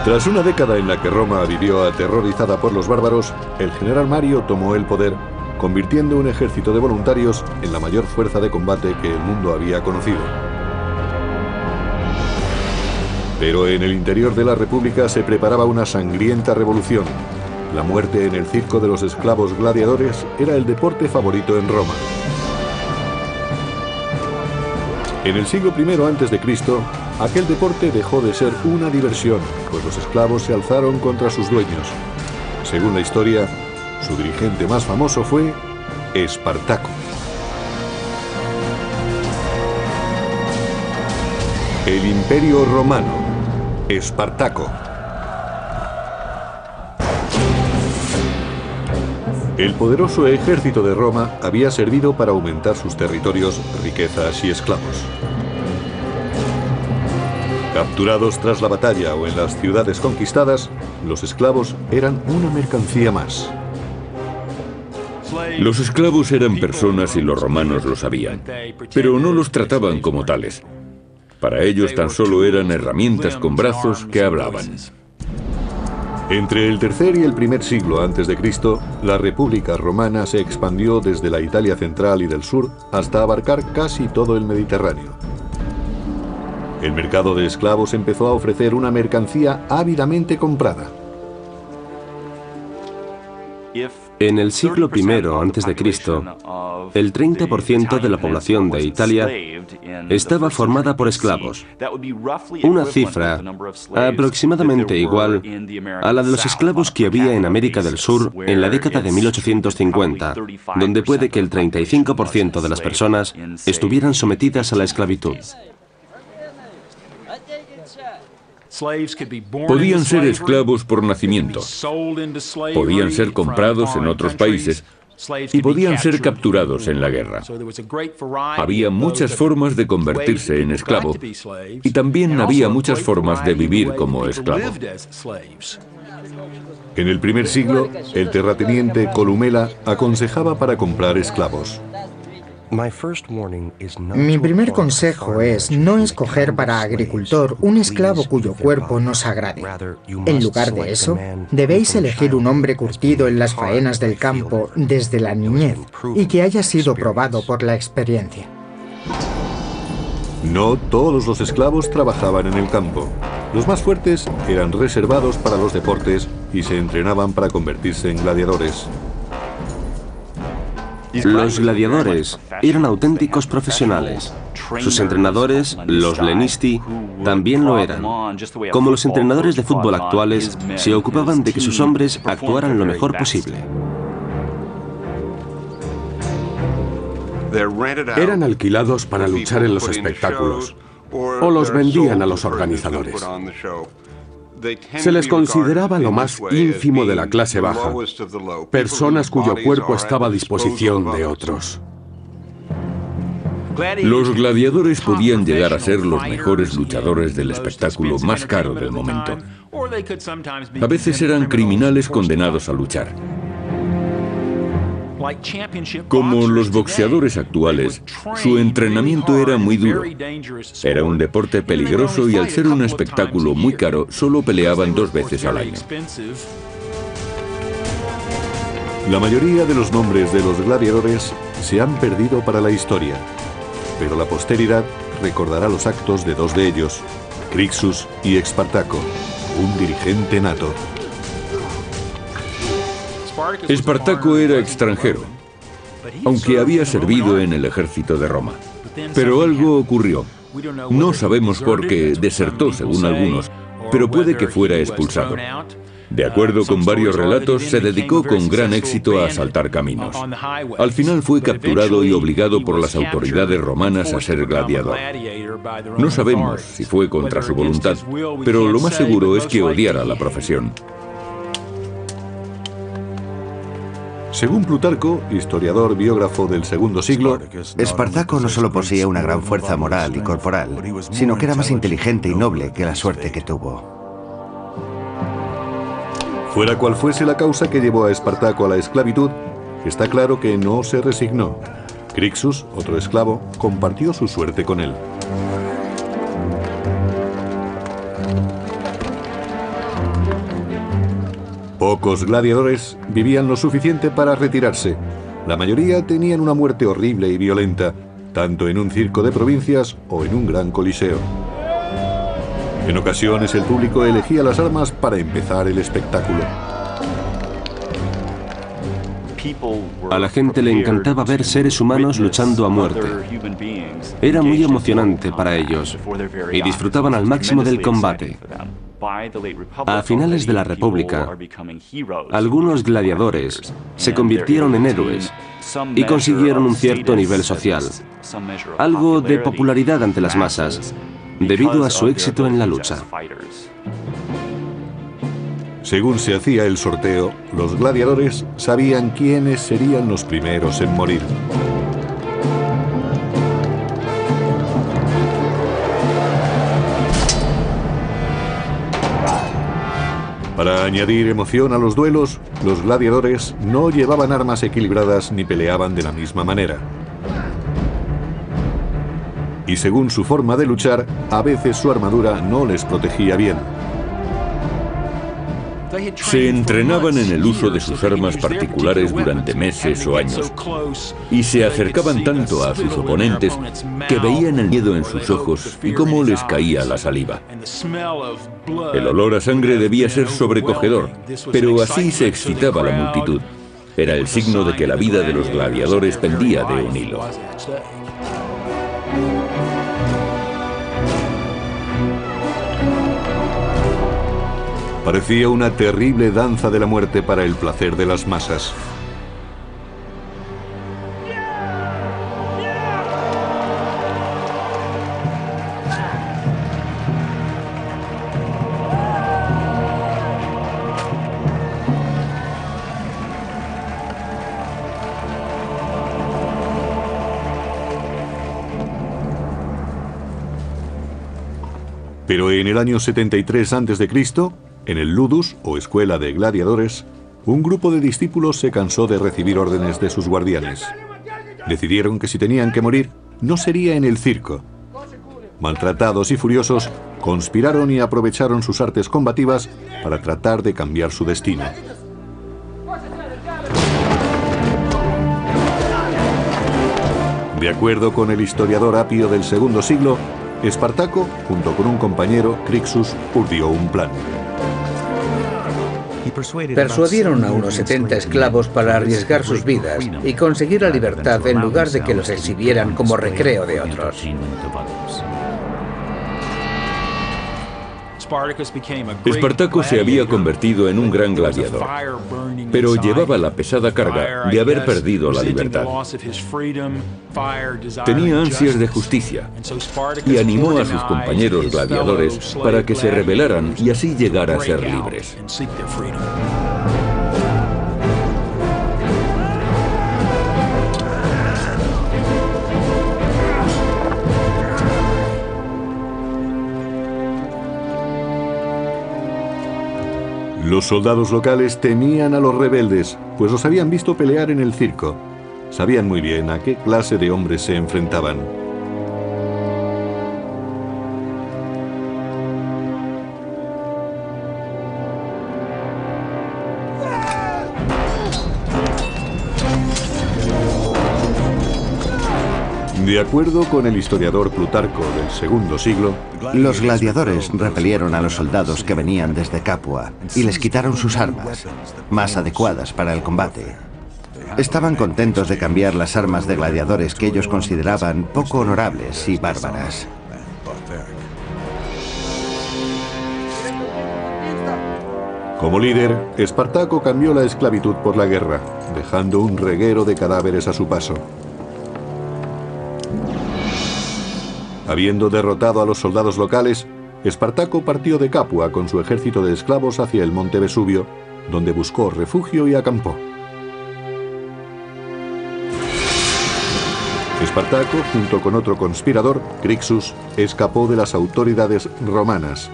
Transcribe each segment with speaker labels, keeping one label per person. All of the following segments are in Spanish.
Speaker 1: Tras una década en la que Roma vivió aterrorizada por los bárbaros, el general Mario tomó el poder, convirtiendo un ejército de voluntarios en la mayor fuerza de combate que el mundo había conocido. Pero en el interior de la República se preparaba una sangrienta revolución. La muerte en el circo de los esclavos gladiadores era el deporte favorito en Roma. En el siglo I a.C., aquel deporte dejó de ser una diversión, pues los esclavos se alzaron contra sus dueños. Según la historia, su dirigente más famoso fue Espartaco. El Imperio Romano, Espartaco. El poderoso ejército de Roma había servido para aumentar sus territorios, riquezas y esclavos. Capturados tras la batalla o en las ciudades conquistadas, los esclavos eran una mercancía más.
Speaker 2: Los esclavos eran personas y los romanos lo sabían, pero no los trataban como tales. Para ellos tan solo eran herramientas con brazos que hablaban.
Speaker 1: Entre el tercer y el primer siglo a.C., la República Romana se expandió desde la Italia central y del sur hasta abarcar casi todo el Mediterráneo. El mercado de esclavos empezó a ofrecer una mercancía ávidamente comprada.
Speaker 3: En el siglo I a.C., el 30% de la población de Italia estaba formada por esclavos, una cifra aproximadamente igual a la de los esclavos que había en América del Sur en la década de 1850, donde puede que el 35% de las personas estuvieran sometidas a la esclavitud.
Speaker 2: Podían ser esclavos por nacimiento, podían ser comprados en otros países y podían ser capturados en la guerra. Había muchas formas de convertirse en esclavo y también había muchas formas de vivir como esclavo.
Speaker 1: En el primer siglo, el terrateniente Columela aconsejaba para comprar esclavos.
Speaker 4: Mi primer consejo es no escoger para agricultor un esclavo cuyo cuerpo nos agrade. En lugar de eso, debéis elegir un hombre curtido en las faenas del campo desde la niñez y que haya sido probado por la experiencia.
Speaker 1: No todos los esclavos trabajaban en el campo. Los más fuertes eran reservados para los deportes y se entrenaban para convertirse en gladiadores.
Speaker 3: Los gladiadores eran auténticos profesionales. Sus entrenadores, los lenisti, también lo eran. Como los entrenadores de fútbol actuales, se ocupaban de que sus hombres actuaran lo mejor posible.
Speaker 5: Eran alquilados para luchar en los espectáculos o los vendían a los organizadores. Se les consideraba lo más ínfimo de la clase baja, personas cuyo cuerpo estaba a disposición de otros.
Speaker 2: Los gladiadores podían llegar a ser los mejores luchadores del espectáculo más caro del momento. A veces eran criminales condenados a luchar. Como los boxeadores actuales, su entrenamiento era muy duro. Era un deporte peligroso y al ser un espectáculo muy caro, solo peleaban 2 veces al año.
Speaker 1: La mayoría de los nombres de los gladiadores se han perdido para la historia, pero la posteridad recordará los actos de 2 de ellos, Crixus y Espartaco, un dirigente nato.
Speaker 2: Espartaco era extranjero, aunque había servido en el ejército de Roma. Pero algo ocurrió. No sabemos por qué desertó, según algunos, pero puede que fuera expulsado. De acuerdo con varios relatos, se dedicó con gran éxito a asaltar caminos. Al final fue capturado y obligado por las autoridades romanas a ser gladiador. No sabemos si fue contra su voluntad, pero lo más seguro es que odiara la profesión.
Speaker 1: Según Plutarco, historiador biógrafo del segundo siglo,
Speaker 6: Espartaco no solo poseía una gran fuerza moral y corporal, sino que era más inteligente y noble que la suerte que tuvo.
Speaker 1: Fuera cual fuese la causa que llevó a Espartaco a la esclavitud, está claro que no se resignó. Crixus, otro esclavo, compartió su suerte con él. Pocos gladiadores vivían lo suficiente para retirarse. La mayoría tenían una muerte horrible y violenta, tanto en un circo de provincias o en un gran coliseo. En ocasiones el público elegía las armas para empezar el espectáculo.
Speaker 3: A la gente le encantaba ver seres humanos luchando a muerte. Era muy emocionante para ellos y disfrutaban al máximo del combate. A finales de la República, algunos gladiadores se convirtieron en héroes y consiguieron un cierto nivel social, algo de popularidad ante las masas, debido a su éxito en la lucha.
Speaker 1: Según se hacía el sorteo, los gladiadores sabían quiénes serían los primeros en morir. Para añadir emoción a los duelos, los gladiadores no llevaban armas equilibradas ni peleaban de la misma manera. Y según su forma de luchar, a veces su armadura no les protegía bien.
Speaker 2: Se entrenaban en el uso de sus armas particulares durante meses o años y se acercaban tanto a sus oponentes que veían el miedo en sus ojos y cómo les caía la saliva. El olor a sangre debía ser sobrecogedor, pero así se excitaba la multitud. Era el signo de que la vida de los gladiadores pendía de un hilo.
Speaker 1: Parecía una terrible danza de la muerte para el placer de las masas. Pero en el año 73 a.C., en el Ludus, o escuela de gladiadores, un grupo de discípulos se cansó de recibir órdenes de sus guardianes. Decidieron que si tenían que morir, no sería en el circo. Maltratados y furiosos, conspiraron y aprovecharon sus artes combativas para tratar de cambiar su destino. De acuerdo con el historiador Apio del segundo siglo, Espartaco, junto con un compañero, Crixus, urdió un plan.
Speaker 7: Persuadieron a unos 70 esclavos para arriesgar sus vidas y conseguir la libertad en lugar de que los exhibieran como recreo de otros.
Speaker 2: Espartaco se había convertido en un gran gladiador, pero llevaba la pesada carga de haber perdido la libertad. Tenía ansias de justicia y animó a sus compañeros gladiadores para que se rebelaran y así llegar a ser libres.
Speaker 1: Los soldados locales temían a los rebeldes, pues los habían visto pelear en el circo. Sabían muy bien a qué clase de hombres se enfrentaban. De acuerdo con el historiador Plutarco del segundo siglo,
Speaker 6: los gladiadores repelieron a los soldados que venían desde Capua y les quitaron sus armas, más adecuadas para el combate. Estaban contentos de cambiar las armas de gladiadores que ellos consideraban poco honorables y bárbaras.
Speaker 1: Como líder, Espartaco cambió la esclavitud por la guerra, dejando un reguero de cadáveres a su paso. Habiendo derrotado a los soldados locales, Espartaco partió de Capua con su ejército de esclavos hacia el monte Vesubio, donde buscó refugio y acampó. Espartaco, junto con otro conspirador, Crixus, escapó de las autoridades romanas,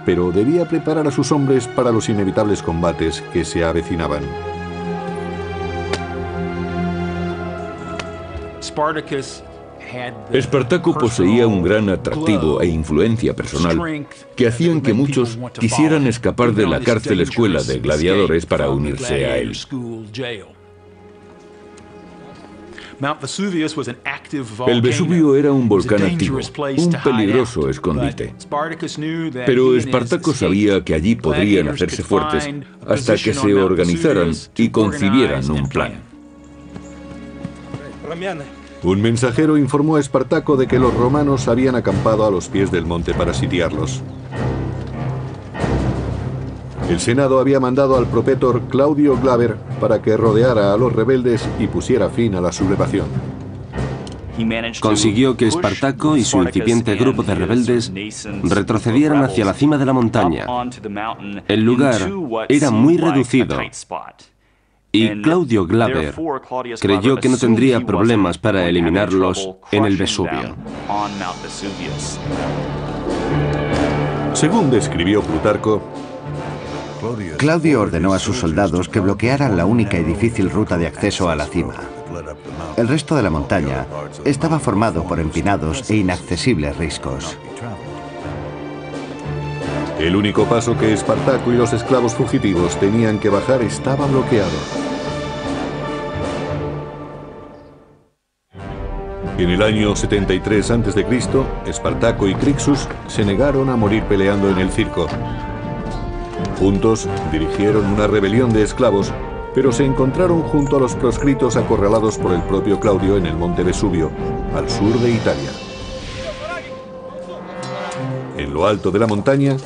Speaker 1: pero debía preparar a sus hombres para los inevitables combates que se avecinaban.
Speaker 2: Espartaco poseía un gran atractivo e influencia personal que hacían que muchos quisieran escapar de la cárcel escuela de gladiadores para unirse a él. El Vesubio era un volcán activo, un peligroso escondite. Pero Espartaco sabía que allí podrían hacerse fuertes hasta que se organizaran y concibieran un plan.
Speaker 1: Un mensajero informó a Espartaco de que los romanos habían acampado a los pies del monte para sitiarlos. El Senado había mandado al propetor Claudio Glaber para que rodeara a los rebeldes y pusiera fin a la sublevación.
Speaker 3: Consiguió que Espartaco y su incipiente grupo de rebeldes retrocedieran hacia la cima de la montaña. El lugar era muy reducido y Claudio Glaber creyó que no tendría problemas para eliminarlos en el Vesubio.
Speaker 1: Según describió Plutarco,
Speaker 6: Claudio ordenó a sus soldados que bloquearan la única y difícil ruta de acceso a la cima. El resto de la montaña estaba formado por empinados e inaccesibles riscos.
Speaker 1: el único paso que Espartaco y los esclavos fugitivos tenían que bajar estaba bloqueado. En el año 73 a.C., Espartaco y Crixus se negaron a morir peleando en el circo. Juntos dirigieron una rebelión de esclavos, pero se encontraron junto a los proscritos acorralados por el propio Claudio en el monte Vesubio, al sur de Italia. En lo alto de la montaña,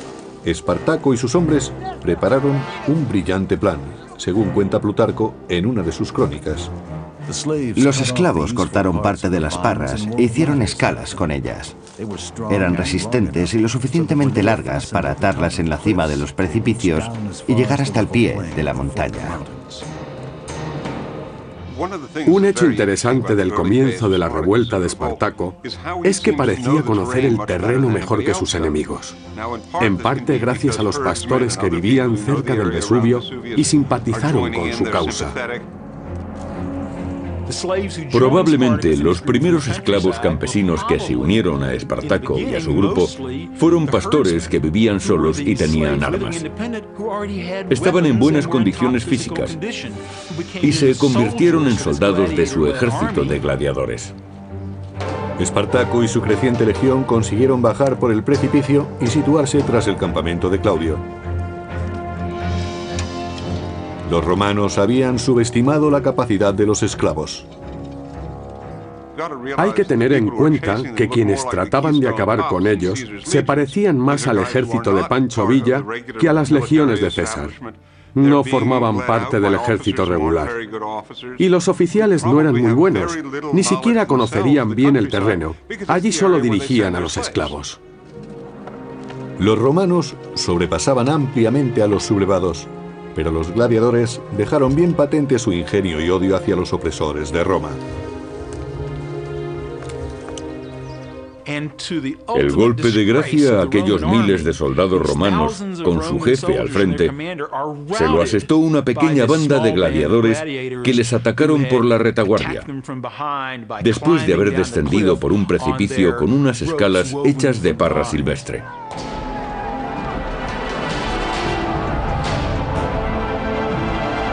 Speaker 1: Espartaco y sus hombres prepararon un brillante plan, según cuenta Plutarco en una de sus crónicas.
Speaker 6: Los esclavos cortaron parte de las parras e hicieron escalas con ellas. Eran resistentes y lo suficientemente largas para atarlas en la cima de los precipicios y llegar hasta el pie de la montaña.
Speaker 5: Un hecho interesante del comienzo de la revuelta de Espartaco es que parecía conocer el terreno mejor que sus enemigos, en parte gracias a los pastores que vivían cerca del Vesubio y simpatizaron con su causa.
Speaker 2: Probablemente los primeros esclavos campesinos que se unieron a Espartaco y a su grupo fueron pastores que vivían solos y tenían armas. Estaban en buenas condiciones físicas y se convirtieron en soldados de su ejército de gladiadores.
Speaker 1: Espartaco y su creciente legión consiguieron bajar por el precipicio y situarse tras el campamento de Claudio. Los romanos habían subestimado la capacidad de los esclavos.
Speaker 5: Hay que tener en cuenta que quienes trataban de acabar con ellos se parecían más al ejército de Pancho Villa que a las legiones de César. No formaban parte del ejército regular. Y los oficiales no eran muy buenos, ni siquiera conocerían bien el terreno. Allí solo dirigían a los esclavos.
Speaker 1: Los romanos sobrepasaban ampliamente a los sublevados, pero los gladiadores dejaron bien patente su ingenio y odio hacia los opresores de Roma.
Speaker 2: El golpe de gracia a aquellos miles de soldados romanos, con su jefe al frente, se lo asestó una pequeña banda de gladiadores que les atacaron por la retaguardia, después de haber descendido por un precipicio con unas escalas hechas de parra silvestre.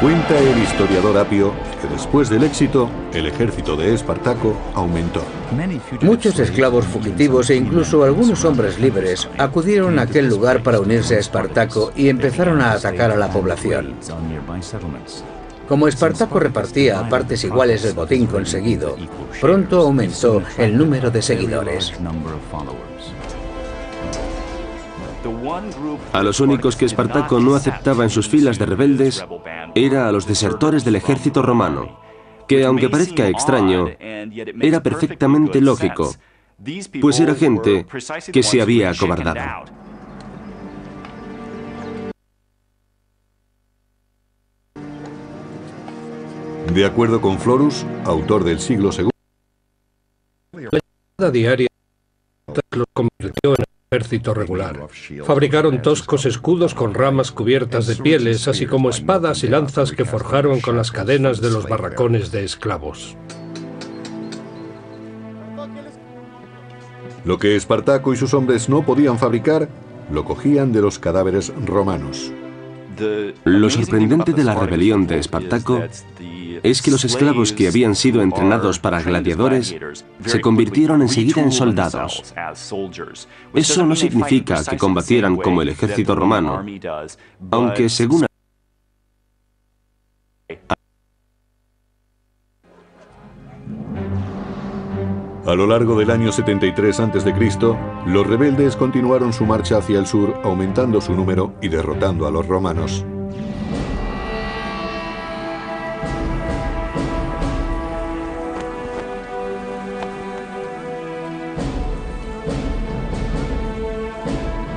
Speaker 1: Cuenta el historiador Apio que después del éxito, el ejército de Espartaco aumentó.
Speaker 7: Muchos esclavos fugitivos e incluso algunos hombres libres acudieron a aquel lugar para unirse a Espartaco y empezaron a atacar a la población. Como Espartaco repartía a partes iguales el botín conseguido, pronto aumentó el número de seguidores.
Speaker 3: A los únicos que Espartaco no aceptaba en sus filas de rebeldes era a los desertores del ejército romano, que aunque parezca extraño, era perfectamente lógico, pues era gente que se había acobardado.
Speaker 1: De acuerdo con Florus, autor del siglo II,
Speaker 8: la diaria los convirtió en ejército regular. Fabricaron toscos escudos con ramas cubiertas de pieles, así como espadas y lanzas que forjaron con las cadenas de los barracones de esclavos.
Speaker 1: Lo que Espartaco y sus hombres no podían fabricar, lo cogían de los cadáveres romanos.
Speaker 3: Lo sorprendente de la rebelión de Espartaco es que los esclavos que habían sido entrenados para gladiadores se convirtieron enseguida en soldados. Eso no significa que combatieran como el ejército romano, aunque según
Speaker 1: A lo largo del año 73 a.C., los rebeldes continuaron su marcha hacia el sur, aumentando su número y derrotando a los romanos.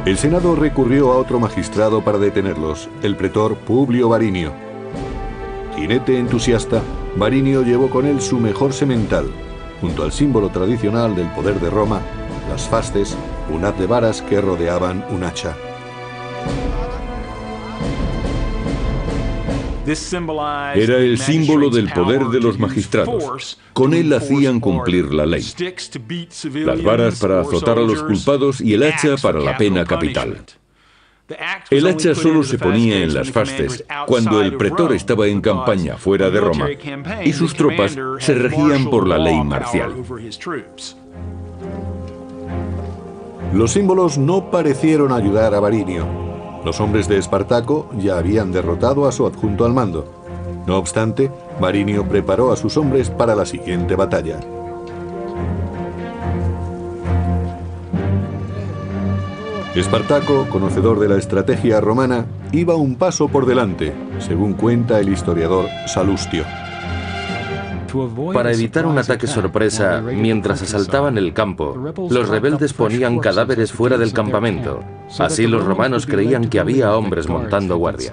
Speaker 1: El Senado recurrió a otro magistrado para detenerlos, el pretor Publio Varinio. Jinete entusiasta, Varinio llevó con él su mejor semental, junto al símbolo tradicional del poder de Roma, las fasces, un haz de varas que rodeaban un hacha.
Speaker 2: Era el símbolo del poder de los magistrados. Con él hacían cumplir la ley. Las varas para azotar a los culpados y el hacha para la pena capital. El hacha solo se ponía en las fasces cuando el pretor estaba en campaña fuera de Roma y sus tropas se regían por la ley marcial.
Speaker 1: Los símbolos no parecieron ayudar a Varinio. Los hombres de Espartaco ya habían derrotado a su adjunto al mando. No obstante, Varinio preparó a sus hombres para la siguiente batalla. Espartaco, conocedor de la estrategia romana, iba un paso por delante, según cuenta el historiador Salustio.
Speaker 9: Para evitar un ataque sorpresa mientras asaltaban el campo, los rebeldes ponían cadáveres fuera del campamento. Así los romanos creían que había hombres montando guardia.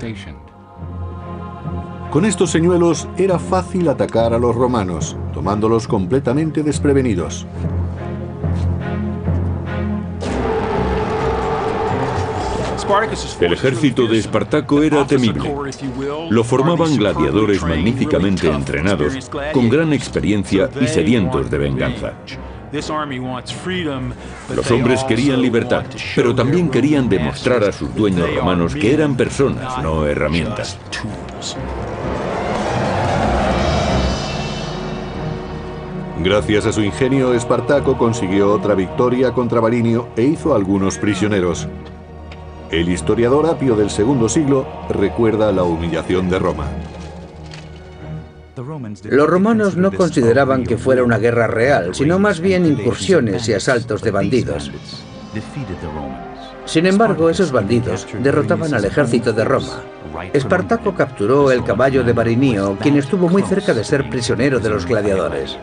Speaker 1: Con estos señuelos era fácil atacar a los romanos, tomándolos completamente desprevenidos.
Speaker 2: El ejército de Espartaco era temible. Lo formaban gladiadores magníficamente entrenados, con gran experiencia y sedientos de venganza. Los hombres querían libertad, pero también querían demostrar a sus dueños romanos que eran personas, no herramientas.
Speaker 1: Gracias a su ingenio, Espartaco consiguió otra victoria contra Varinio e hizo algunos prisioneros. El historiador Apio del segundo siglo recuerda la humillación de Roma.
Speaker 7: Los romanos no consideraban que fuera una guerra real, sino más bien incursiones y asaltos de bandidos. Sin embargo, esos bandidos derrotaban al ejército de Roma. Espartaco capturó el caballo de Varinio, quien estuvo muy cerca de ser prisionero de los gladiadores.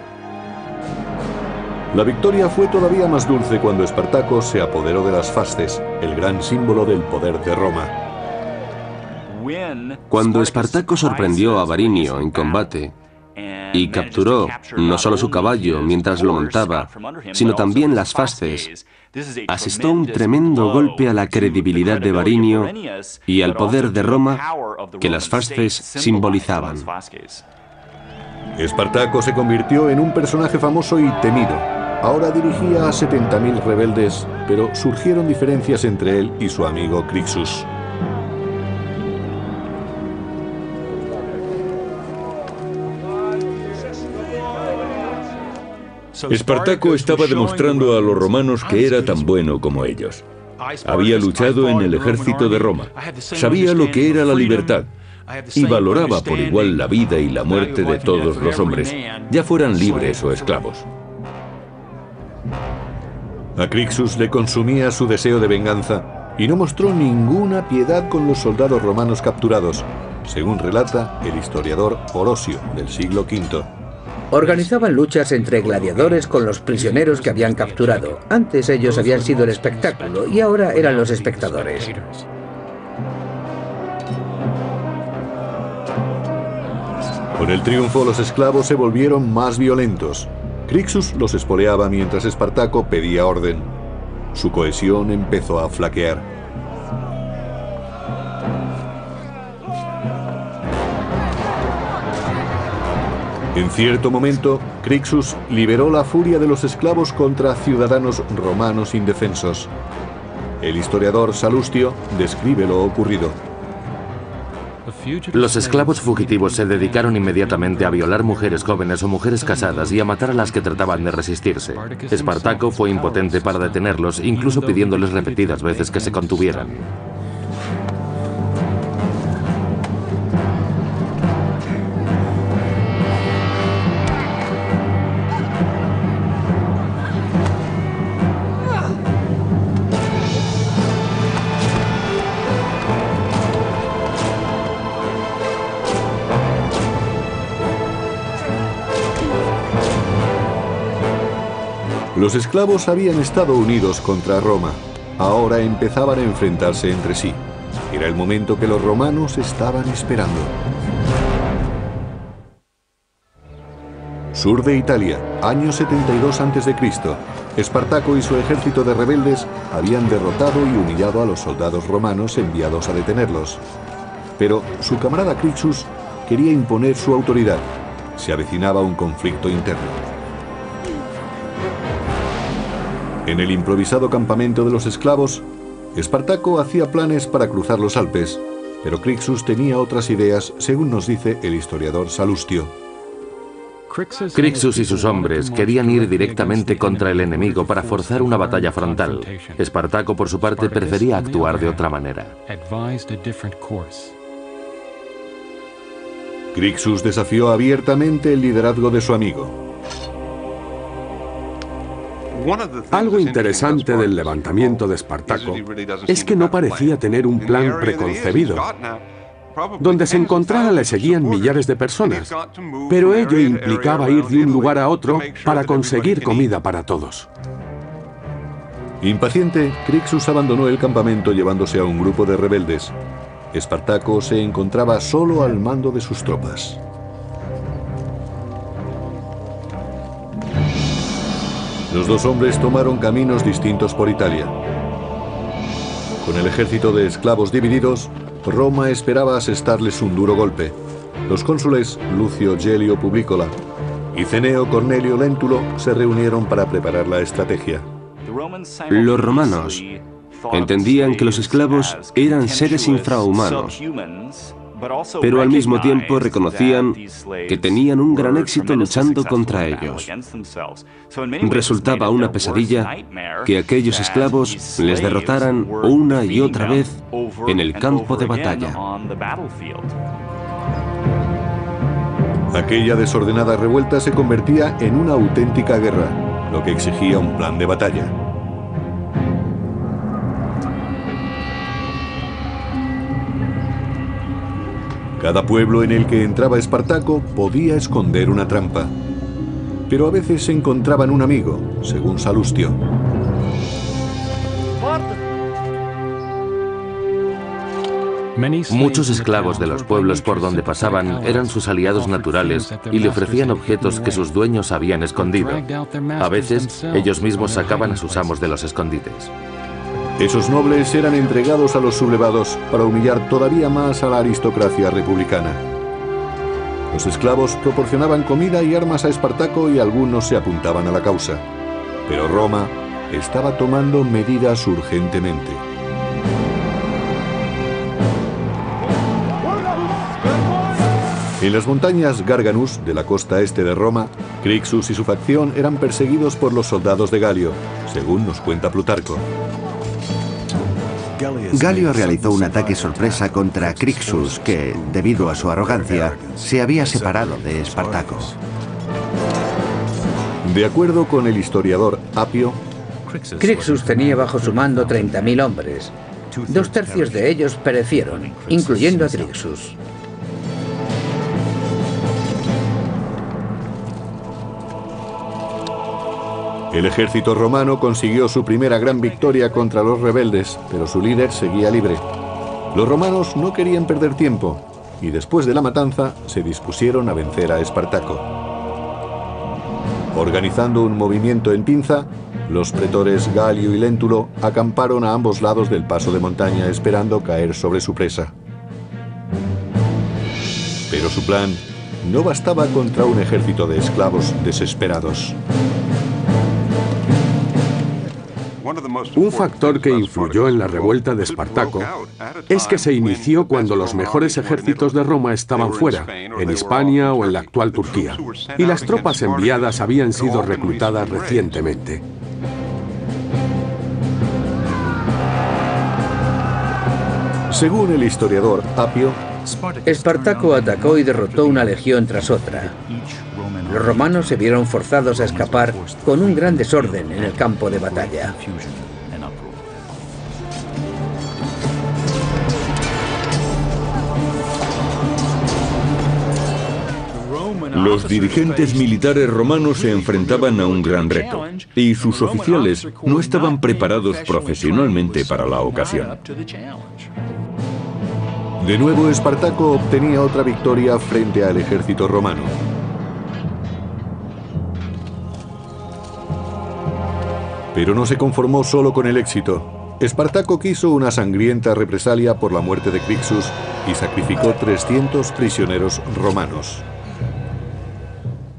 Speaker 1: La victoria fue todavía más dulce cuando Espartaco se apoderó de las fasces, el gran símbolo del poder de Roma.
Speaker 3: Cuando Espartaco sorprendió a Varinio en combate y capturó no solo su caballo mientras lo montaba, sino también las fasces, asestó un tremendo golpe a la credibilidad de Varinio y al poder de Roma que las fasces simbolizaban.
Speaker 1: Espartaco se convirtió en un personaje famoso y temido. Ahora dirigía a 70.000 rebeldes, pero surgieron diferencias entre él y su amigo Crixus.
Speaker 2: Espartaco estaba demostrando a los romanos que era tan bueno como ellos. Había luchado en el ejército de Roma, sabía lo que era la libertad y valoraba por igual la vida y la muerte de todos los hombres, ya fueran libres o esclavos.
Speaker 1: A Crixus le consumía su deseo de venganza y no mostró ninguna piedad con los soldados romanos capturados, según relata el historiador Orosio del siglo V.
Speaker 7: Organizaban luchas entre gladiadores con los prisioneros que habían capturado. Antes ellos habían sido el espectáculo y ahora eran los espectadores.
Speaker 1: Con el triunfo, los esclavos se volvieron más violentos. Crixus los espoleaba mientras Espartaco pedía orden. Su cohesión empezó a flaquear. En cierto momento, Crixus liberó la furia de los esclavos contra ciudadanos romanos indefensos. El historiador Salustio describe lo ocurrido.
Speaker 9: Los esclavos fugitivos se dedicaron inmediatamente a violar mujeres jóvenes o mujeres casadas y a matar a las que trataban de resistirse. Espartaco fue impotente para detenerlos, incluso pidiéndoles repetidas veces que se contuvieran.
Speaker 1: Los esclavos habían estado unidos contra Roma. Ahora empezaban a enfrentarse entre sí. Era el momento que los romanos estaban esperando. Sur de Italia, año 72 a.C. Espartaco y su ejército de rebeldes habían derrotado y humillado a los soldados romanos enviados a detenerlos. Pero su camarada Crixus quería imponer su autoridad. Se avecinaba un conflicto interno. En el improvisado campamento de los esclavos, Espartaco hacía planes para cruzar los Alpes, pero Crixus tenía otras ideas, según nos dice el historiador Salustio.
Speaker 9: Crixus y sus hombres querían ir directamente contra el enemigo para forzar una batalla frontal. Espartaco, por su parte, prefería actuar de otra manera.
Speaker 1: Crixus desafió abiertamente el liderazgo de su amigo.
Speaker 5: Algo interesante del levantamiento de Espartaco es que no parecía tener un plan preconcebido. Donde se encontrara le seguían millares de personas, pero ello implicaba ir de un lugar a otro para conseguir comida para todos.
Speaker 1: Impaciente, Crixus abandonó el campamento llevándose a un grupo de rebeldes. Espartaco se encontraba solo al mando de sus tropas. Los dos hombres tomaron caminos distintos por Italia. Con el ejército de esclavos divididos, Roma esperaba asestarles un duro golpe. Los cónsules Lucio Gelio Publicola y Cneo Cornelio Lentulo se reunieron para preparar la estrategia.
Speaker 3: Los romanos entendían que los esclavos eran seres infrahumanos, pero al mismo tiempo reconocían que tenían un gran éxito luchando contra ellos. Resultaba una pesadilla que aquellos esclavos les derrotaran una y otra vez en el campo de batalla.
Speaker 1: Aquella desordenada revuelta se convertía en una auténtica guerra, lo que exigía un plan de batalla. Cada pueblo en el que entraba Espartaco podía esconder una trampa. Pero a veces se encontraban un amigo, según Salustio.
Speaker 9: Muchos esclavos de los pueblos por donde pasaban eran sus aliados naturales y le ofrecían objetos que sus dueños habían escondido. A veces, ellos mismos sacaban a sus amos de los escondites.
Speaker 1: Esos nobles eran entregados a los sublevados para humillar todavía más a la aristocracia republicana. Los esclavos proporcionaban comida y armas a Espartaco y algunos se apuntaban a la causa. Pero Roma estaba tomando medidas urgentemente. En las montañas Garganus, de la costa este de Roma, Crixus y su facción eran perseguidos por los soldados de Galio, según nos cuenta Plutarco.
Speaker 6: Galio realizó un ataque sorpresa contra Crixus, que, debido a su arrogancia, se había separado de Espartaco.
Speaker 1: De acuerdo con el historiador Apio,
Speaker 7: Crixus tenía bajo su mando 30.000 hombres. 2/3 de ellos perecieron, incluyendo a Crixus.
Speaker 1: el ejército romano consiguió su primera gran victoria contra los rebeldes, pero su líder seguía libre. Los romanos no querían perder tiempo, y después de la matanza se dispusieron a vencer a Espartaco. Organizando un movimiento en pinza, los pretores Galio y Lentulo acamparon a ambos lados del paso de montaña esperando caer sobre su presa. Pero su plan no bastaba contra un ejército de esclavos desesperados.
Speaker 5: Un factor que influyó en la revuelta de Espartaco es que se inició cuando los mejores ejércitos de Roma estaban fuera, en Hispania o en la actual Turquía, y las tropas enviadas habían sido reclutadas recientemente.
Speaker 1: Según el historiador Apio,
Speaker 7: Espartaco atacó y derrotó una legión tras otra. Los romanos se vieron forzados a escapar con un gran desorden en el campo de batalla.
Speaker 2: Los dirigentes militares romanos se enfrentaban a un gran reto, y sus oficiales no estaban preparados profesionalmente para la ocasión.
Speaker 1: De nuevo Espartaco obtenía otra victoria frente al ejército romano. Pero no se conformó solo con el éxito. Espartaco quiso una sangrienta represalia por la muerte de Crixus y sacrificó 300 prisioneros romanos.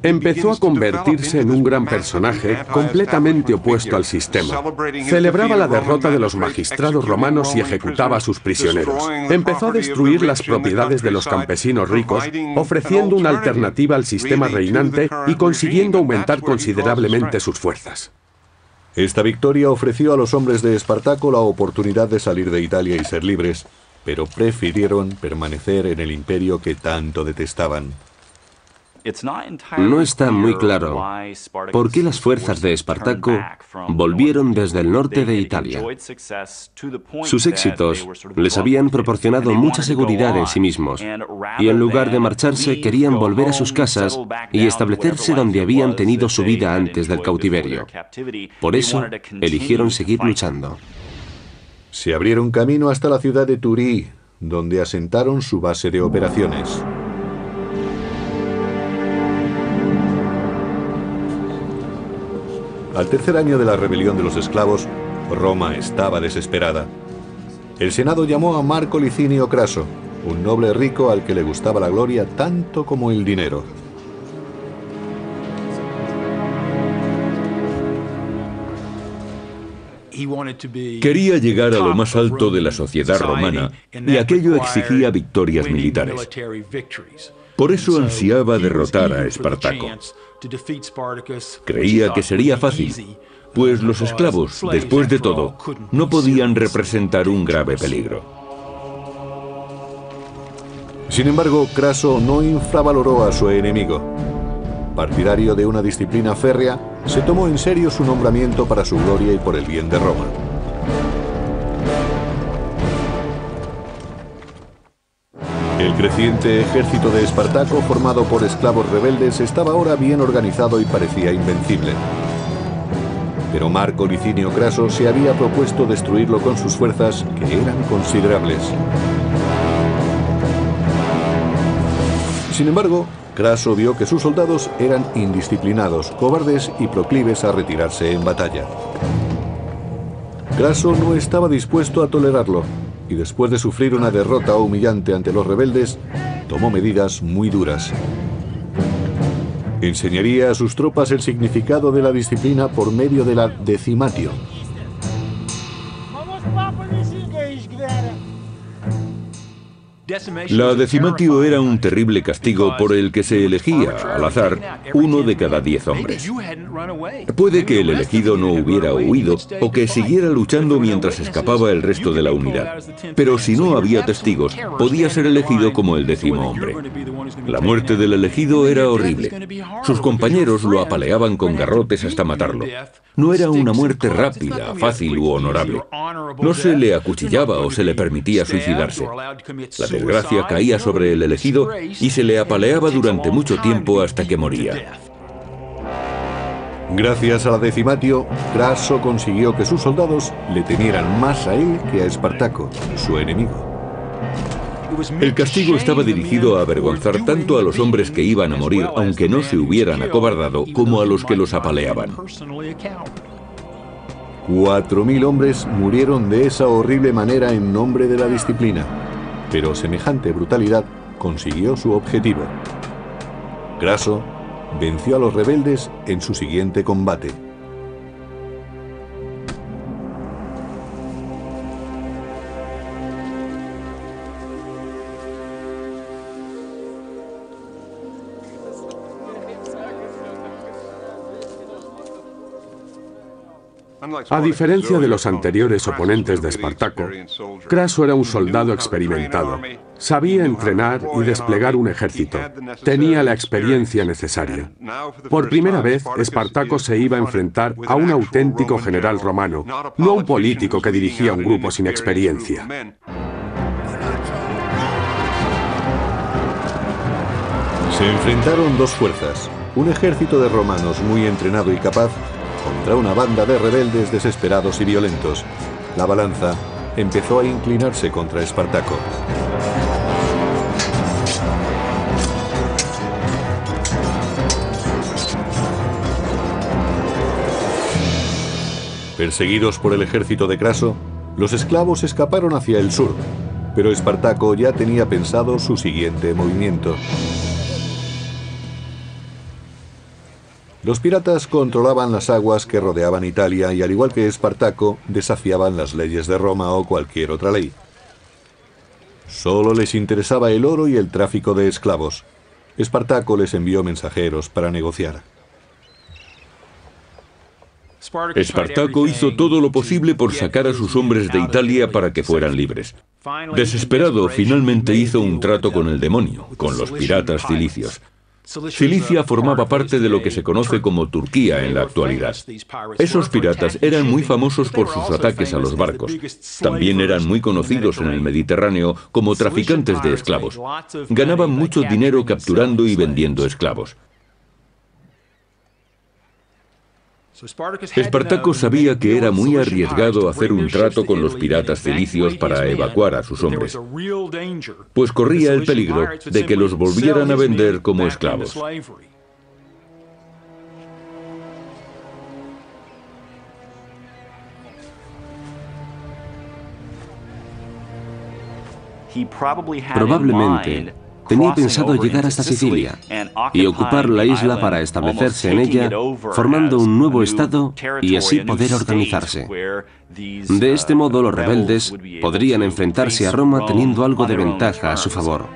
Speaker 5: Empezó a convertirse en un gran personaje completamente opuesto al sistema. Celebraba la derrota de los magistrados romanos y ejecutaba a sus prisioneros. Empezó a destruir las propiedades de los campesinos ricos, ofreciendo una alternativa al sistema reinante y consiguiendo aumentar considerablemente sus fuerzas.
Speaker 1: Esta victoria ofreció a los hombres de Espartaco la oportunidad de salir de Italia y ser libres, pero prefirieron permanecer en el imperio que tanto detestaban.
Speaker 3: No está muy claro por qué las fuerzas de Espartaco volvieron desde el norte de Italia. Sus éxitos les habían proporcionado mucha seguridad en sí mismos, y en lugar de marcharse querían volver a sus casas y establecerse donde habían tenido su vida antes del cautiverio. Por eso, eligieron seguir luchando.
Speaker 1: Se abrieron camino hasta la ciudad de Turí, donde asentaron su base de operaciones. Al tercer año de la rebelión de los esclavos, Roma estaba desesperada. El Senado llamó a Marco Licinio Craso, un noble rico al que le gustaba la gloria tanto como el dinero.
Speaker 2: Quería llegar a lo más alto de la sociedad romana, y aquello exigía victorias militares. Por eso ansiaba derrotar a Espartaco. Creía que sería fácil, pues los esclavos, después de todo, no podían representar un grave peligro.
Speaker 1: Sin embargo, Craso no infravaloró a su enemigo. Partidario de una disciplina férrea, se tomó en serio su nombramiento para su gloria y por el bien de Roma. El creciente ejército de Espartaco, formado por esclavos rebeldes, estaba ahora bien organizado y parecía invencible. Pero Marco Licinio Craso se había propuesto destruirlo con sus fuerzas, que eran considerables. Sin embargo, Craso vio que sus soldados eran indisciplinados, cobardes y proclives a retirarse en batalla. Craso no estaba dispuesto a tolerarlo, y después de sufrir una derrota humillante ante los rebeldes, tomó medidas muy duras. Enseñaría a sus tropas el significado de la disciplina por medio de la decimatio.
Speaker 2: La decimatio era un terrible castigo por el que se elegía, al azar, 1 de cada 10 hombres. Puede que el elegido no hubiera huido o que siguiera luchando mientras escapaba el resto de la unidad. Pero si no había testigos, podía ser elegido como el 10º hombre. La muerte del elegido era horrible. Sus compañeros lo apaleaban con garrotes hasta matarlo. No era una muerte rápida, fácil u honorable. No se le acuchillaba o se le permitía suicidarse. La desgracia caía sobre el elegido y se le apaleaba durante mucho tiempo hasta que moría.
Speaker 1: Gracias a la decimatio, Craso consiguió que sus soldados le temieran más a él que a Espartaco, su enemigo.
Speaker 2: El castigo estaba dirigido a avergonzar tanto a los hombres que iban a morir, aunque no se hubieran acobardado, como a los que los apaleaban.
Speaker 1: 4000 hombres murieron de esa horrible manera en nombre de la disciplina, pero semejante brutalidad consiguió su objetivo. Craso venció a los rebeldes en su siguiente combate.
Speaker 5: A diferencia de los anteriores oponentes de Espartaco, Craso era un soldado experimentado. Sabía entrenar y desplegar un ejército. Tenía la experiencia necesaria. Por primera vez, Espartaco se iba a enfrentar a un auténtico general romano, no a un político que dirigía un grupo sin experiencia.
Speaker 1: Se enfrentaron dos fuerzas, un ejército de romanos muy entrenado y capaz contra una banda de rebeldes desesperados y violentos. La balanza empezó a inclinarse contra Espartaco. Perseguidos por el ejército de Craso, los esclavos escaparon hacia el sur, pero Espartaco ya tenía pensado su siguiente movimiento. Los piratas controlaban las aguas que rodeaban Italia y, al igual que Espartaco, desafiaban las leyes de Roma o cualquier otra ley. Solo les interesaba el oro y el tráfico de esclavos. Espartaco les envió mensajeros para negociar.
Speaker 2: Espartaco hizo todo lo posible por sacar a sus hombres de Italia para que fueran libres. Desesperado, finalmente hizo un trato con el demonio, con los piratas cilicios. Cilicia formaba parte de lo que se conoce como Turquía en la actualidad. Esos piratas eran muy famosos por sus ataques a los barcos. También eran muy conocidos en el Mediterráneo como traficantes de esclavos. Ganaban mucho dinero capturando y vendiendo esclavos. Espartaco sabía que era muy arriesgado hacer un trato con los piratas cilicios para evacuar a sus hombres, pues corría el peligro de que los volvieran a vender como esclavos.
Speaker 3: Probablemente tenía pensado llegar hasta Sicilia y ocupar la isla para establecerse en ella, formando un nuevo estado y así poder organizarse. De este modo, los rebeldes podrían enfrentarse a Roma teniendo algo de ventaja a su favor.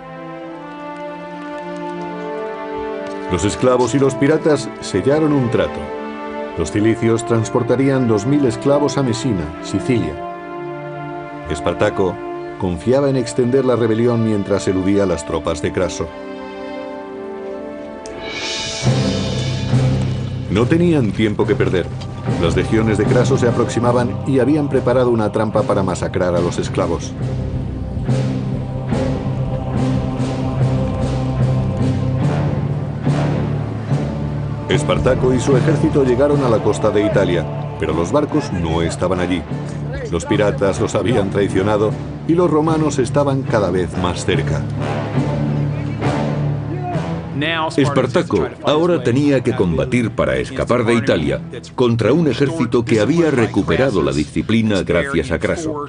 Speaker 1: Los esclavos y los piratas sellaron un trato. Los cilicios transportarían 2000 esclavos a Mesina, Sicilia. Espartaco confiaba en extender la rebelión mientras eludía a las tropas de Craso. No tenían tiempo que perder. Las legiones de Craso se aproximaban y habían preparado una trampa para masacrar a los esclavos. Espartaco y su ejército llegaron a la costa de Italia, pero los barcos no estaban allí. Los piratas los habían traicionado y los romanos estaban cada vez más cerca.
Speaker 2: Espartaco ahora tenía que combatir para escapar de Italia contra un ejército que había recuperado la disciplina gracias a Craso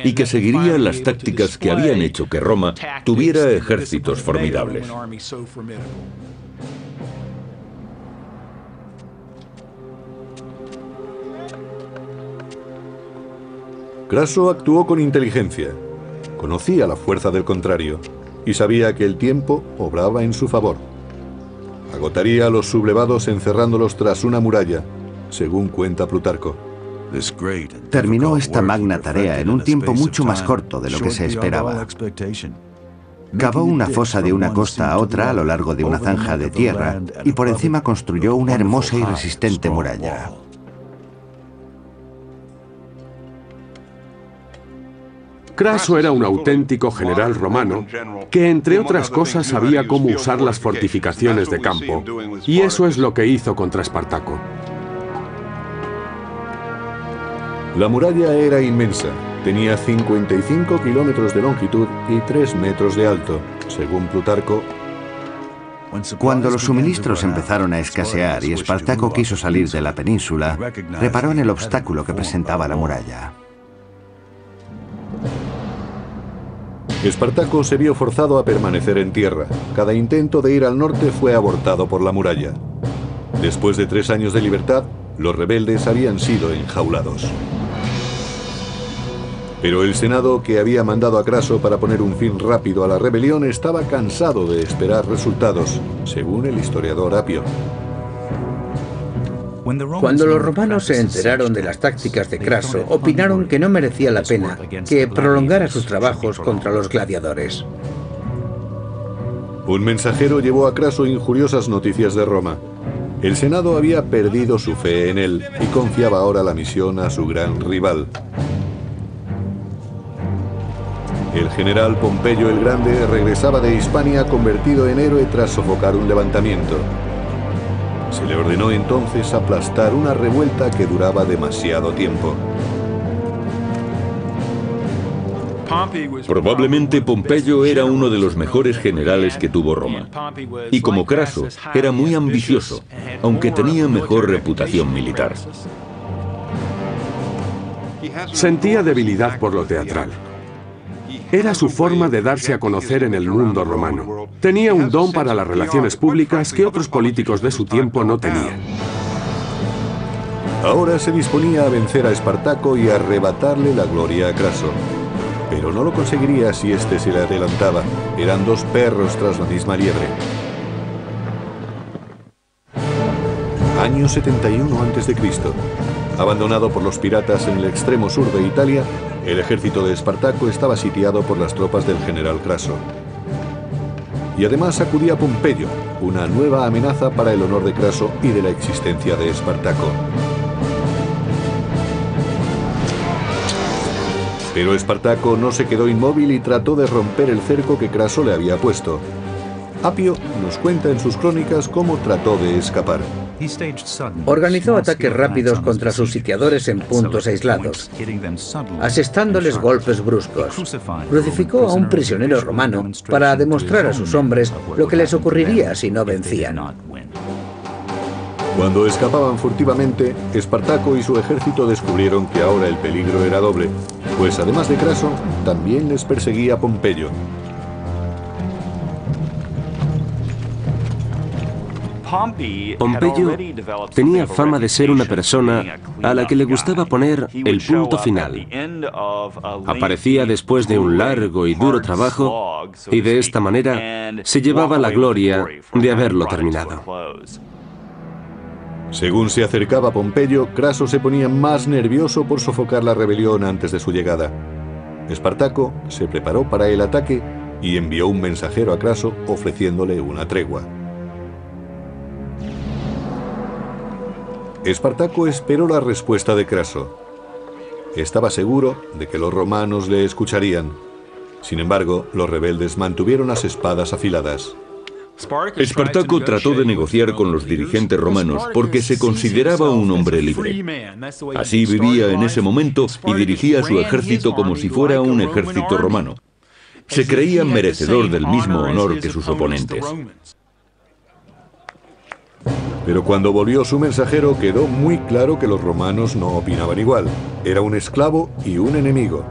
Speaker 2: y que seguiría las tácticas que habían hecho que Roma tuviera ejércitos formidables.
Speaker 1: Craso actuó con inteligencia. Conocía la fuerza del contrario y sabía que el tiempo obraba en su favor. Agotaría a los sublevados encerrándolos tras una muralla, según cuenta Plutarco.
Speaker 6: Terminó esta magna tarea en un tiempo mucho más corto de lo que se esperaba. Cavó una fosa de una costa a otra a lo largo de una zanja de tierra y por encima construyó una hermosa y resistente muralla.
Speaker 5: Craso era un auténtico general romano que, entre otras cosas, sabía cómo usar las fortificaciones de campo, y eso es lo que hizo contra Espartaco.
Speaker 1: La muralla era inmensa. Tenía 55 kilómetros de longitud y 3 metros de alto, según Plutarco.
Speaker 6: Cuando los suministros empezaron a escasear y Espartaco quiso salir de la península, reparó en el obstáculo que presentaba la muralla.
Speaker 1: Espartaco se vio forzado a permanecer en tierra. Cada intento de ir al norte fue abortado por la muralla. Después de 3 años de libertad, los rebeldes habían sido enjaulados. Pero el Senado, que había mandado a Craso para poner un fin rápido a la rebelión, estaba cansado de esperar resultados, según el historiador Apio.
Speaker 7: Cuando los romanos se enteraron de las tácticas de Craso, opinaron que no merecía la pena que prolongara sus trabajos contra los gladiadores.
Speaker 1: Un mensajero llevó a Craso injuriosas noticias de Roma. El Senado había perdido su fe en él y confiaba ahora la misión a su gran rival. El general Pompeyo el Grande regresaba de Hispania convertido en héroe tras sofocar un levantamiento. Se le ordenó entonces aplastar una revuelta que duraba demasiado tiempo.
Speaker 2: Probablemente Pompeyo era uno de los mejores generales que tuvo Roma. Y como Craso, era muy ambicioso, aunque tenía mejor reputación militar.
Speaker 5: Sentía debilidad por lo teatral. Era su forma de darse a conocer en el mundo romano. Tenía un don para las relaciones públicas que otros políticos de su tiempo no tenían.
Speaker 1: Ahora se disponía a vencer a Espartaco y a arrebatarle la gloria a Craso. Pero no lo conseguiría si éste se le adelantaba. Eran 2 perros tras la misma liebre. Año 71 a.C. Abandonado por los piratas en el extremo sur de Italia, el ejército de Espartaco estaba sitiado por las tropas del general Craso. Y además acudía Pompeyo, una nueva amenaza para el honor de Craso y de la existencia de Espartaco. Pero Espartaco no se quedó inmóvil y trató de romper el cerco que Craso le había puesto. Apio nos cuenta en sus crónicas cómo trató de escapar.
Speaker 7: Organizó ataques rápidos contra sus sitiadores en puntos aislados, asestándoles golpes bruscos. Crucificó a un prisionero romano para demostrar a sus hombres lo que les ocurriría si no vencían.
Speaker 1: Cuando escapaban furtivamente, Espartaco y su ejército descubrieron que ahora el peligro era doble, pues además de Craso, también les perseguía Pompeyo.
Speaker 3: Pompeyo tenía fama de ser una persona a la que le gustaba poner el punto final. Aparecía después de un largo y duro trabajo y de esta manera se llevaba la gloria de haberlo terminado.
Speaker 1: Según se acercaba Pompeyo, Craso se ponía más nervioso por sofocar la rebelión antes de su llegada. Espartaco se preparó para el ataque y envió un mensajero a Craso ofreciéndole una tregua. Espartaco esperó la respuesta de Craso. Estaba seguro de que los romanos le escucharían. Sin embargo, los rebeldes mantuvieron las espadas afiladas.
Speaker 2: Espartaco trató de negociar con los dirigentes romanos porque se consideraba un hombre libre. Así vivía en ese momento y dirigía su ejército como si fuera un ejército romano. Se creía merecedor del mismo honor que sus oponentes.
Speaker 1: Pero cuando volvió su mensajero quedó muy claro que los romanos no opinaban igual. Era un esclavo y un enemigo.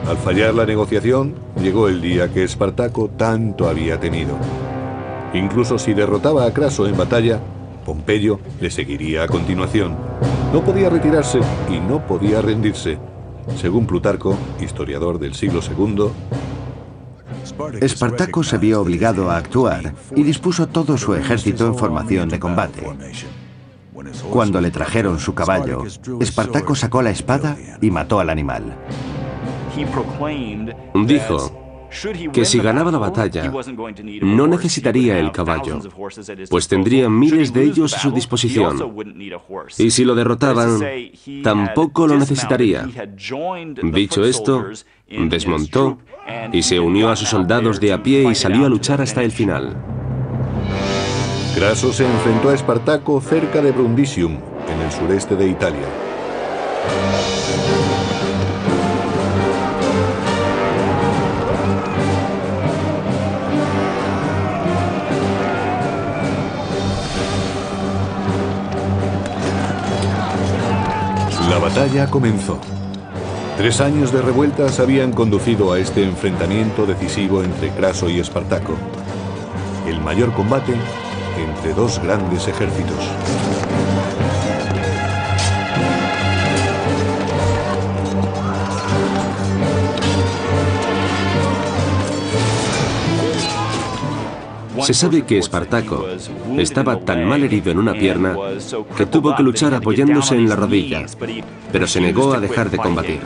Speaker 1: Al fallar la negociación, llegó el día que Espartaco tanto había temido. Incluso si derrotaba a Craso en batalla, Pompeyo le seguiría a continuación. No podía retirarse y no podía rendirse. Según Plutarco, historiador del siglo II,
Speaker 6: Espartaco se vio obligado a actuar y dispuso todo su ejército en formación de combate. Cuando le trajeron su caballo, Espartaco sacó la espada y mató al animal.
Speaker 3: Dijo que si ganaba la batalla, no necesitaría el caballo, pues tendría miles de ellos a su disposición. Y si lo derrotaban, tampoco lo necesitaría. Dicho esto, desmontó y se unió a sus soldados de a pie y salió a luchar hasta el final.
Speaker 1: Craso se enfrentó a Espartaco cerca de Brundisium, en el sureste de Italia. La batalla comenzó. 3 años de revueltas habían conducido a este enfrentamiento decisivo entre Craso y Espartaco, el mayor combate entre dos grandes ejércitos.
Speaker 3: Se sabe que Espartaco estaba tan mal herido en una pierna que tuvo que luchar apoyándose en la rodilla, pero se negó a dejar de combatir.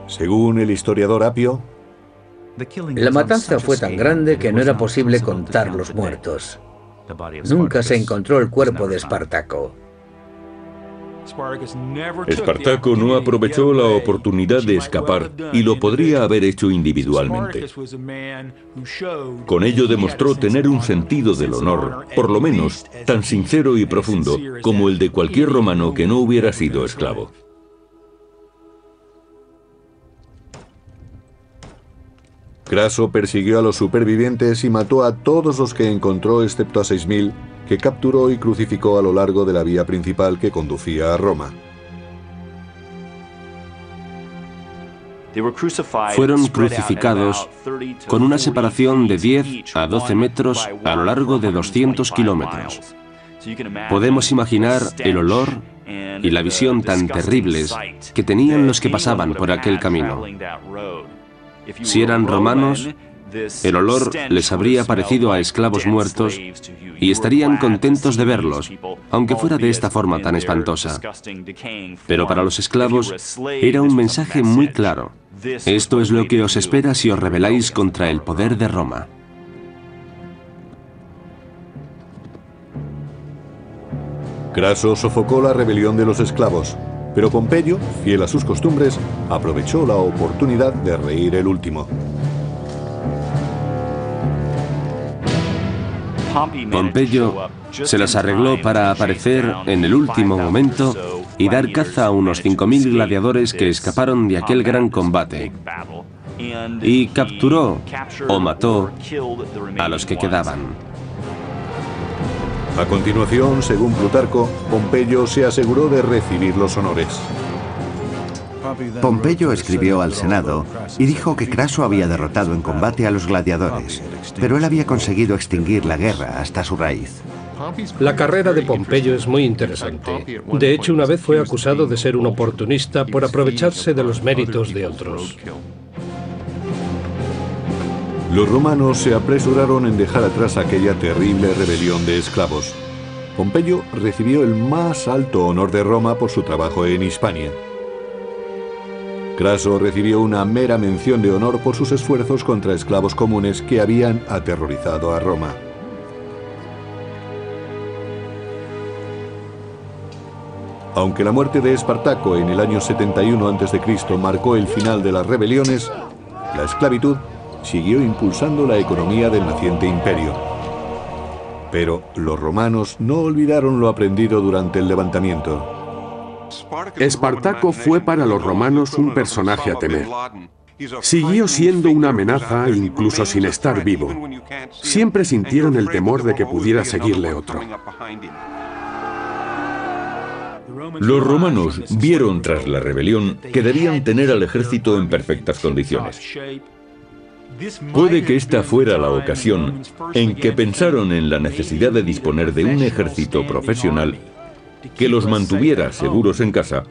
Speaker 1: Según el historiador Apio,
Speaker 7: la matanza fue tan grande que no era posible contar los muertos. Nunca se encontró el cuerpo de Espartaco.
Speaker 2: Espartaco no aprovechó la oportunidad de escapar y lo podría haber hecho individualmente. Con ello demostró tener un sentido del honor, por lo menos tan sincero y profundo como el de cualquier romano que no hubiera sido esclavo.
Speaker 1: Craso persiguió a los supervivientes y mató a todos los que encontró excepto a 6.000, que capturó y crucificó a lo largo de la vía principal que conducía a Roma.
Speaker 3: Fueron crucificados con una separación de 10 a 12 metros a lo largo de 200 kilómetros. Podemos imaginar el olor y la visión tan terribles que tenían los que pasaban por aquel camino. Si eran romanos, el olor les habría parecido a esclavos muertos y estarían contentos de verlos, aunque fuera de esta forma tan espantosa. Pero para los esclavos era un mensaje muy claro. Esto es lo que os espera si os rebeláis contra el poder de Roma.
Speaker 1: Craso sofocó la rebelión de los esclavos, pero Pompeyo, fiel a sus costumbres, aprovechó la oportunidad de reír el último.
Speaker 3: Pompeyo se las arregló para aparecer en el último momento y dar caza a unos 5.000 gladiadores que escaparon de aquel gran combate, y capturó o mató a los que quedaban.
Speaker 1: A continuación, según Plutarco, Pompeyo se aseguró de recibir los honores.
Speaker 6: Pompeyo escribió al Senado y dijo que Craso había derrotado en combate a los gladiadores, pero él había conseguido extinguir la guerra hasta su raíz.
Speaker 8: La carrera de Pompeyo es muy interesante. De hecho, una vez fue acusado de ser un oportunista por aprovecharse de los méritos de otros.
Speaker 1: Los romanos se apresuraron en dejar atrás aquella terrible rebelión de esclavos. Pompeyo recibió el más alto honor de Roma por su trabajo en Hispania. Craso recibió una mera mención de honor por sus esfuerzos contra esclavos comunes que habían aterrorizado a Roma. Aunque la muerte de Espartaco en el año 71 a.C. marcó el final de las rebeliones, la esclavitud siguió impulsando la economía del naciente imperio. Pero los romanos no olvidaron lo aprendido durante el levantamiento.
Speaker 5: Espartaco fue para los romanos un personaje a temer. Siguió siendo una amenaza incluso sin estar vivo. Siempre sintieron el temor de que pudiera seguirle otro.
Speaker 2: Los romanos vieron tras la rebelión que debían tener al ejército en perfectas condiciones. Puede que esta fuera la ocasión en que pensaron en la necesidad de disponer de un ejército profesional que los mantuviera seguros en casa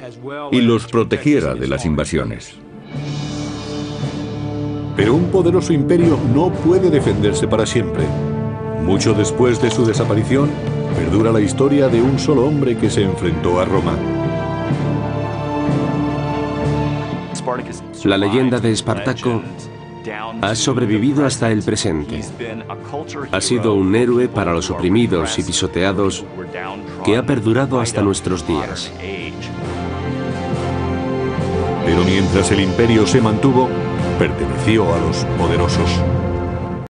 Speaker 2: y los protegiera de las invasiones.
Speaker 1: Pero un poderoso imperio no puede defenderse para siempre. Mucho después de su desaparición, perdura la historia de un solo hombre que se enfrentó a Roma.
Speaker 3: La leyenda de Espartaco ha sobrevivido hasta el presente. Ha sido un héroe para los oprimidos y pisoteados que ha perdurado hasta nuestros días.
Speaker 1: Pero mientras el imperio se mantuvo, perteneció a los poderosos.